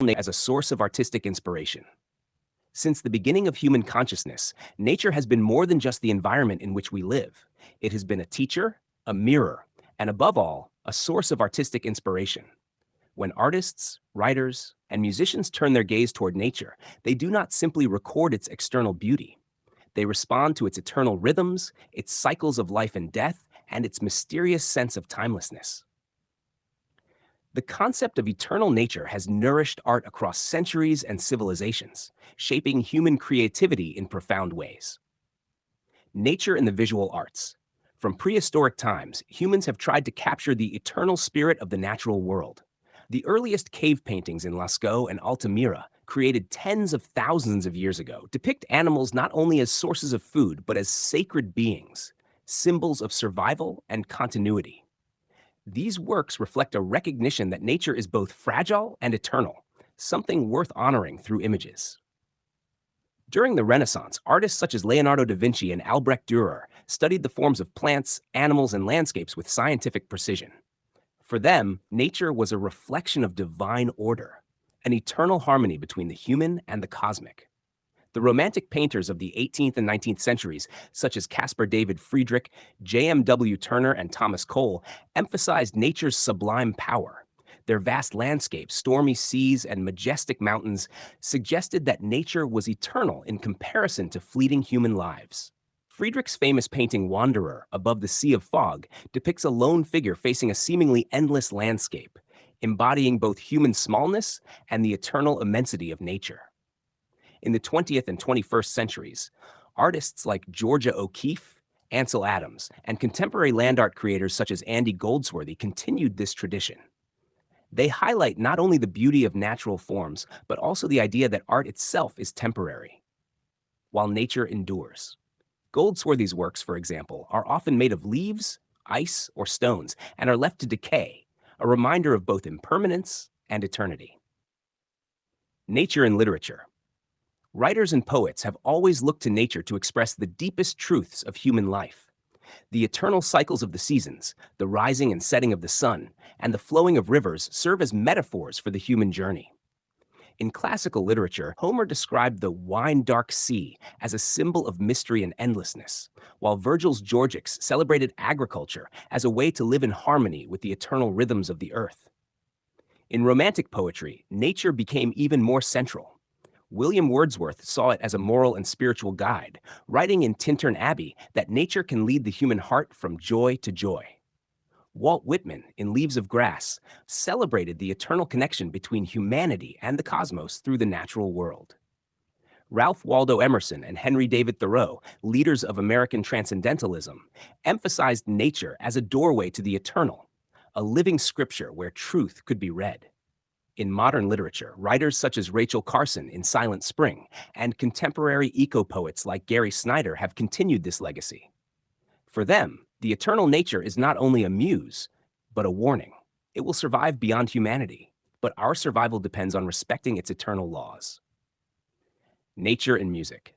as a source of artistic inspiration. Since the beginning of human consciousness, nature has been more than just the environment in which we live. It has been a teacher, a mirror, and above all, a source of artistic inspiration. When artists, writers, and musicians turn their gaze toward nature, they do not simply record its external beauty. They respond to its eternal rhythms, its cycles of life and death, and its mysterious sense of timelessness. The concept of eternal nature has nourished art across centuries and civilizations, shaping human creativity in profound ways. Nature in the visual arts. From prehistoric times, humans have tried to capture the eternal spirit of the natural world. The earliest cave paintings in Lascaux and Altamira, created tens of thousands of years ago, depict animals not only as sources of food, but as sacred beings, symbols of survival and continuity. These works reflect a recognition that nature is both fragile and eternal, something worth honoring through images. During the Renaissance, artists such as Leonardo da Vinci and Albrecht Dürer studied the forms of plants, animals, and landscapes with scientific precision. For them, nature was a reflection of divine order, an eternal harmony between the human and the cosmic. The Romantic painters of the 18th and 19th centuries, such as Caspar David Friedrich, J.M.W. Turner, and Thomas Cole, emphasized nature's sublime power. Their vast landscapes, stormy seas, and majestic mountains suggested that nature was eternal in comparison to fleeting human lives. Friedrich's famous painting Wanderer, Above the Sea of Fog, depicts a lone figure facing a seemingly endless landscape, embodying both human smallness and the eternal immensity of nature. In the 20th and 21st centuries, artists like Georgia O'Keeffe, Ansel Adams, and contemporary land art creators such as Andy Goldsworthy continued this tradition. They highlight not only the beauty of natural forms, but also the idea that art itself is temporary, while nature endures. Goldsworthy's works, for example, are often made of leaves, ice, or stones, and are left to decay, a reminder of both impermanence and eternity. Nature in literature. Writers and poets have always looked to nature to express the deepest truths of human life. The eternal cycles of the seasons, the rising and setting of the sun, and the flowing of rivers serve as metaphors for the human journey. In classical literature, Homer described the wine-dark sea as a symbol of mystery and endlessness, while Virgil's Georgics celebrated agriculture as a way to live in harmony with the eternal rhythms of the earth. In Romantic poetry, nature became even more central. William Wordsworth saw it as a moral and spiritual guide, writing in Tintern Abbey that nature can lead the human heart from joy to joy. Walt Whitman, in Leaves of Grass, celebrated the eternal connection between humanity and the cosmos through the natural world. Ralph Waldo Emerson and Henry David Thoreau, leaders of American transcendentalism, emphasized nature as a doorway to the eternal, a living scripture where truth could be read. In modern literature, writers such as Rachel Carson in Silent Spring and contemporary eco-poets like Gary Snyder have continued this legacy. For them, the eternal nature is not only a muse, but a warning. It will survive beyond humanity, but our survival depends on respecting its eternal laws. Nature and music.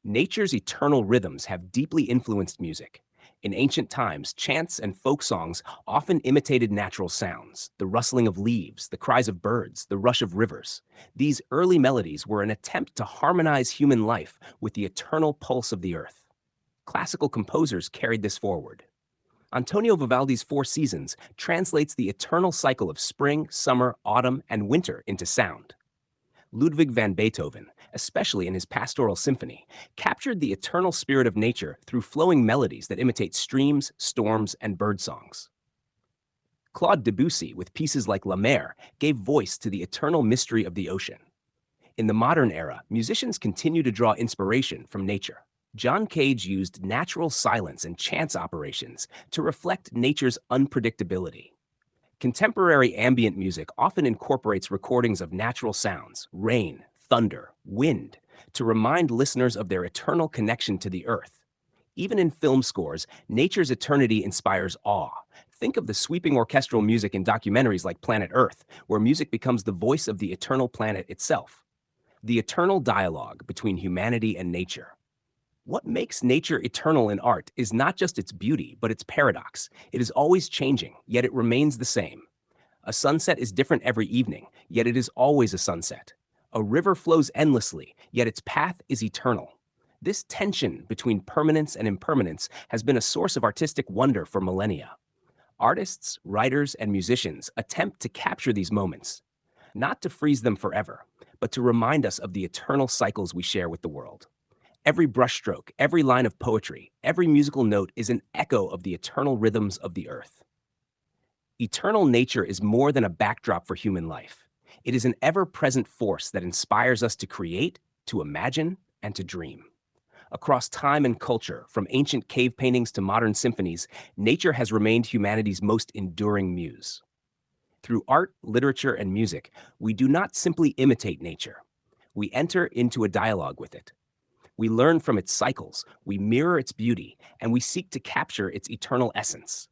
Nature's eternal rhythms have deeply influenced music. In ancient times, chants and folk songs often imitated natural sounds, the rustling of leaves, the cries of birds, the rush of rivers. These early melodies were an attempt to harmonize human life with the eternal pulse of the earth. Classical composers carried this forward. Antonio Vivaldi's Four Seasons translates the eternal cycle of spring, summer, autumn, and winter into sound. Ludwig van Beethoven, especially in his Pastoral Symphony, captured the eternal spirit of nature through flowing melodies that imitate streams, storms, and birdsongs. Claude Debussy, with pieces like La Mer, gave voice to the eternal mystery of the ocean. In the modern era, musicians continue to draw inspiration from nature. John Cage used natural silence and chance operations to reflect nature's unpredictability. Contemporary ambient music often incorporates recordings of natural sounds, rain, thunder, wind, to remind listeners of their eternal connection to the earth. Even in film scores, nature's eternity inspires awe. Think of the sweeping orchestral music in documentaries like Planet Earth, where music becomes the voice of the eternal planet itself. The eternal dialogue between humanity and nature. What makes nature eternal in art is not just its beauty, but its paradox. It is always changing, yet it remains the same. A sunset is different every evening, yet it is always a sunset. A river flows endlessly, yet its path is eternal. This tension between permanence and impermanence has been a source of artistic wonder for millennia. Artists, writers, and musicians attempt to capture these moments, not to freeze them forever, but to remind us of the eternal cycles we share with the world. Every brushstroke, every line of poetry, every musical note is an echo of the eternal rhythms of the earth. Eternal nature is more than a backdrop for human life. It is an ever-present force that inspires us to create, to imagine, and to dream. Across time and culture, from ancient cave paintings to modern symphonies, nature has remained humanity's most enduring muse. Through art, literature, and music, we do not simply imitate nature. We enter into a dialogue with it. We learn from its cycles, we mirror its beauty, and we seek to capture its eternal essence.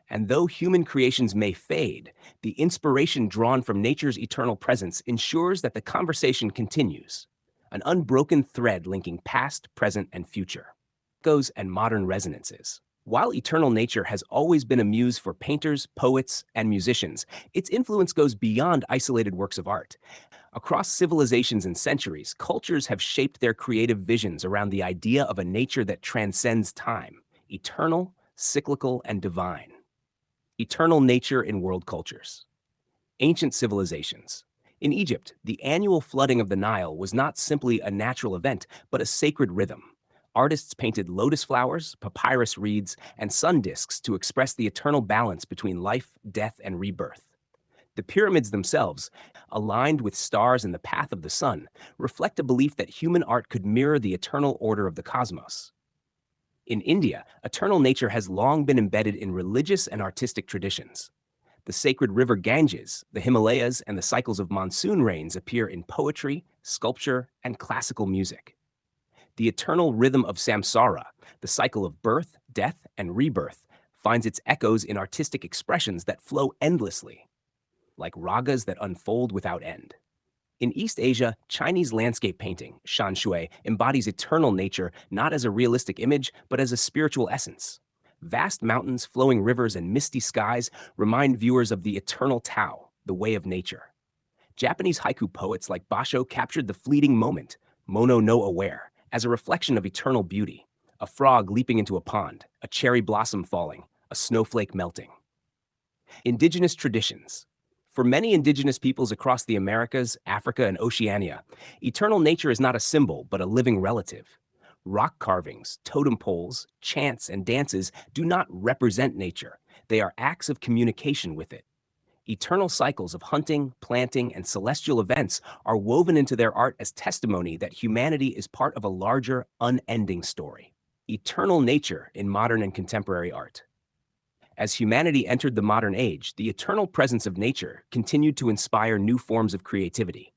And though human creations may fade, the inspiration drawn from nature's eternal presence ensures that the conversation continues, an unbroken thread linking past, present, and future. Echoes and modern resonances. While eternal nature has always been a muse for painters, poets, and musicians, its influence goes beyond isolated works of art. Across civilizations and centuries, cultures have shaped their creative visions around the idea of a nature that transcends time, eternal, cyclical, and divine. Eternal nature in world cultures. Ancient civilizations. In Egypt, the annual flooding of the Nile was not simply a natural event, but a sacred rhythm. Artists painted lotus flowers, papyrus reeds, and sun disks to express the eternal balance between life, death, and rebirth. The pyramids themselves, aligned with stars in the path of the sun, reflect a belief that human art could mirror the eternal order of the cosmos. In India, eternal nature has long been embedded in religious and artistic traditions. The sacred river Ganges, the Himalayas, and the cycles of monsoon rains appear in poetry, sculpture, and classical music. The eternal rhythm of samsara, the cycle of birth, death, and rebirth, finds its echoes in artistic expressions that flow endlessly, like ragas that unfold without end. In East Asia, Chinese landscape painting, shan shui, embodies eternal nature not as a realistic image, but as a spiritual essence. Vast mountains, flowing rivers, and misty skies remind viewers of the eternal Tao, the way of nature. Japanese haiku poets like Basho captured the fleeting moment, mono no aware, as a reflection of eternal beauty. A frog leaping into a pond, a cherry blossom falling, a snowflake melting. Indigenous traditions. For many indigenous peoples across the Americas, Africa, and Oceania, eternal nature is not a symbol, but a living relative. Rock carvings, totem poles, chants, and dances do not represent nature. They are acts of communication with it. Eternal cycles of hunting, planting, and celestial events are woven into their art as testimony that humanity is part of a larger, unending story. Eternal nature in modern and contemporary art. As humanity entered the modern age, the eternal presence of nature continued to inspire new forms of creativity.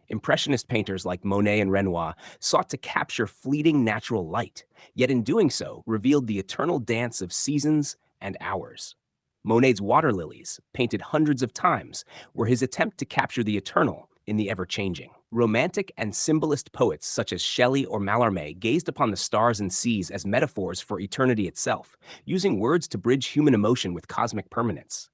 Impressionist painters like Monet and Renoir sought to capture fleeting natural light, yet in doing so revealed the eternal dance of seasons and hours. Monet's water lilies, painted hundreds of times, were his attempt to capture the eternal in the ever-changing. Romantic and symbolist poets such as Shelley or Mallarmé gazed upon the stars and seas as metaphors for eternity itself, using words to bridge human emotion with cosmic permanence.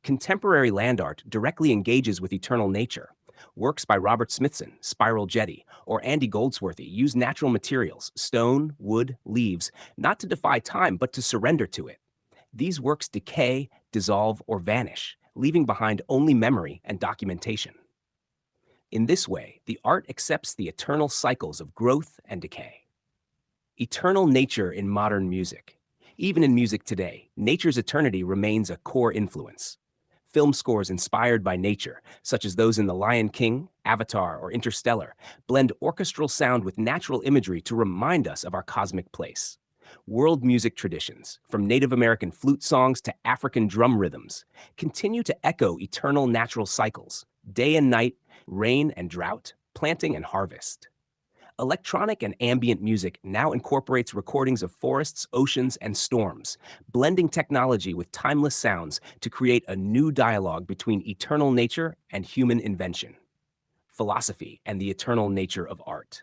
Contemporary land art directly engages with eternal nature. Works by Robert Smithson, Spiral Jetty, or Andy Goldsworthy use natural materials, stone, wood, leaves, not to defy time but to surrender to it. These works decay, dissolve, or vanish, leaving behind only memory and documentation. In this way, the art accepts the eternal cycles of growth and decay. Eternal nature in modern music. Even in music today, nature's eternity remains a core influence. Film scores inspired by nature, such as those in The Lion King, Avatar, or Interstellar, blend orchestral sound with natural imagery to remind us of our cosmic place. World music traditions, from Native American flute songs to African drum rhythms, continue to echo eternal natural cycles, day and night, rain and drought, planting and harvest. Electronic and ambient music now incorporates recordings of forests, oceans, and storms, blending technology with timeless sounds to create a new dialogue between eternal nature and human invention. Philosophy and the eternal nature of art.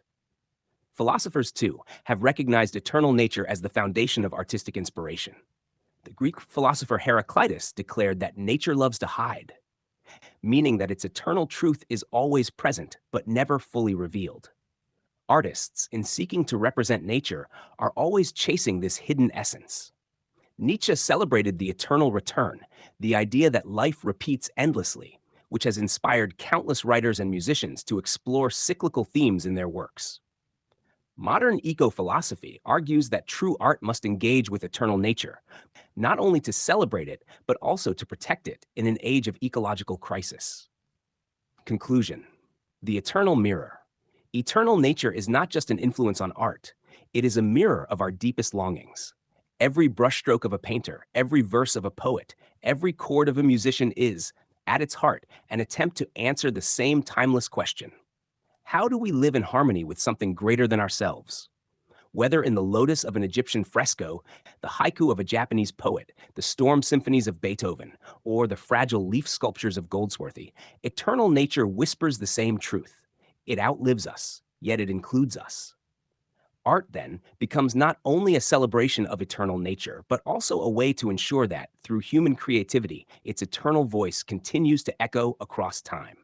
Philosophers, too, have recognized eternal nature as the foundation of artistic inspiration. The Greek philosopher Heraclitus declared that nature loves to hide. meaning that its eternal truth is always present but never fully revealed. Artists, in seeking to represent nature, are always chasing this hidden essence. Nietzsche celebrated the eternal return, the idea that life repeats endlessly, which has inspired countless writers and musicians to explore cyclical themes in their works. Modern eco-philosophy argues that true art must engage with eternal nature, not only to celebrate it, but also to protect it in an age of ecological crisis. Conclusion: the eternal mirror. Eternal nature is not just an influence on art, it is a mirror of our deepest longings. Every brushstroke of a painter, every verse of a poet, every chord of a musician is, at its heart, an attempt to answer the same timeless question: how do we live in harmony with something greater than ourselves? Whether in the lotus of an Egyptian fresco, the haiku of a Japanese poet, the storm symphonies of Beethoven, or the fragile leaf sculptures of Goldsworthy, eternal nature whispers the same truth. It outlives us, yet it includes us. Art, then, becomes not only a celebration of eternal nature, but also a way to ensure that, through human creativity, its eternal voice continues to echo across time.